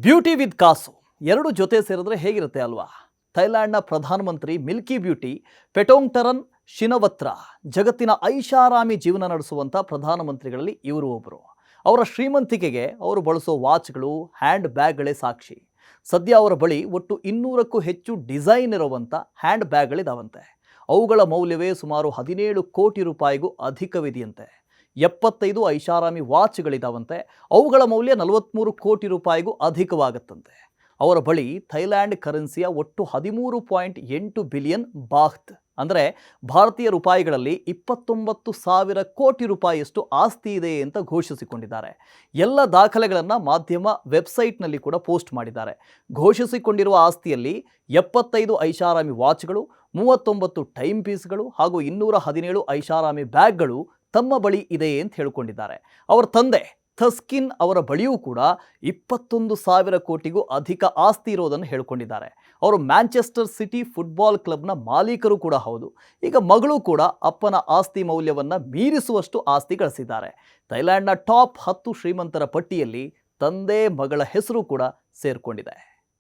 Beauty with ಕಾಸು ಎರಡು ಜೊತೆ ಸೇರಿದ್ರೆ ಹೇಗಿರುತ್ತೆ ಅಲ್ವಾ? ಥೈಲ್ಯಾಂಡ್ನ ಪ್ರಧಾನಮಂತ್ರಿ ಮಿಲ್ಕಿ ಬ್ಯೂಟಿ ಪೆಟೋಂಗ್ಟರನ್ ಶಿನವತ್ರ ಜಗತ್ತಿನ ಐಷಾರಾಮಿ ಜೀವನ ನಡೆಸುವಂಥ ಪ್ರಧಾನಮಂತ್ರಿಗಳಲ್ಲಿ ಇವರು ಒಬ್ಬರು. ಅವರ ಶ್ರೀಮಂತಿಕೆಗೆ ಅವರು ಬಳಸೋ ವಾಚ್ಗಳು, ಹ್ಯಾಂಡ್ ಬ್ಯಾಗ್ಗಳೇ ಸಾಕ್ಷಿ. ಸದ್ಯ ಅವರ ಬಳಿ ಒಟ್ಟು 200ಕ್ಕೂ ಹೆಚ್ಚು ಡಿಸೈನ್ ಇರುವಂಥ ಹ್ಯಾಂಡ್ ಬ್ಯಾಗ್ಗಳಿದಾವಂತೆ. ಅವುಗಳ ಮೌಲ್ಯವೇ ಸುಮಾರು 17 ಕೋಟಿ ರೂಪಾಯಿಗೂ ಅಧಿಕವಿದೆಯಂತೆ. 75 ಐಷಾರಾಮಿ ವಾಚ್ಗಳಿದಾವಂತೆ. ಅವುಗಳ ಮೌಲ್ಯ 43 ಕೋಟಿ ರೂಪಾಯಿಗೂ ಅಧಿಕವಾಗುತ್ತಂತೆ. ಅವರ ಬಳಿ ಥೈಲ್ಯಾಂಡ್ ಕರೆನ್ಸಿಯ ಒಟ್ಟು 13.8 ಬಿಲಿಯನ್ ಬಾಹ್ತ್ ಅಂದರೆ ಭಾರತೀಯ ರೂಪಾಯಿಗಳಲ್ಲಿ 29,000 ಕೋಟಿ ರೂಪಾಯಿಯಷ್ಟು ಆಸ್ತಿ ಇದೆ ಅಂತ ಘೋಷಿಸಿಕೊಂಡಿದ್ದಾರೆ. ಎಲ್ಲ ದಾಖಲೆಗಳನ್ನು ಮಾಧ್ಯಮ ವೆಬ್ಸೈಟ್ನಲ್ಲಿ ಕೂಡ ಪೋಸ್ಟ್ ಮಾಡಿದ್ದಾರೆ. ಘೋಷಿಸಿಕೊಂಡಿರುವ ಆಸ್ತಿಯಲ್ಲಿ 75 ಐಷಾರಾಮಿ ವಾಚ್ಗಳು, 39 ಟೈಮ್ ಪೀಸ್ಗಳು ಹಾಗೂ 217 ಐಷಾರಾಮಿ ಬ್ಯಾಗ್ಗಳು ತಮ್ಮ ಬಳಿ ಇದೆ ಅಂತ ಹೇಳಿಕೊಂಡಿದ್ದಾರೆ. ಅವರ ತಂದೆ ಥಸ್ಕಿನ್ ಅವರ ಬಳಿಯೂ ಕೂಡ 21,000 ಕೋಟಿಗೂ ಅಧಿಕ ಆಸ್ತಿ ಇರೋದನ್ನು ಹೇಳಿಕೊಂಡಿದ್ದಾರೆ. ಅವರು ಮ್ಯಾಂಚೆಸ್ಟರ್ ಸಿಟಿ ಫುಟ್ಬಾಲ್ ಕ್ಲಬ್ನ ಮಾಲೀಕರು ಕೂಡ ಹೌದು. ಈಗ ಮಗಳು ಕೂಡ ಅಪ್ಪನ ಆಸ್ತಿ ಮೌಲ್ಯವನ್ನು ಮೀರಿಸುವಷ್ಟು ಆಸ್ತಿ ಗಳಿಸಿದ್ದಾರೆ. ಥೈಲ್ಯಾಂಡ್ನ ಟಾಪ್ 10 ಶ್ರೀಮಂತರ ಪಟ್ಟಿಯಲ್ಲಿ ತಂದೆ ಮಗಳ ಹೆಸರು ಕೂಡ ಸೇರಿಕೊಂಡಿದೆ.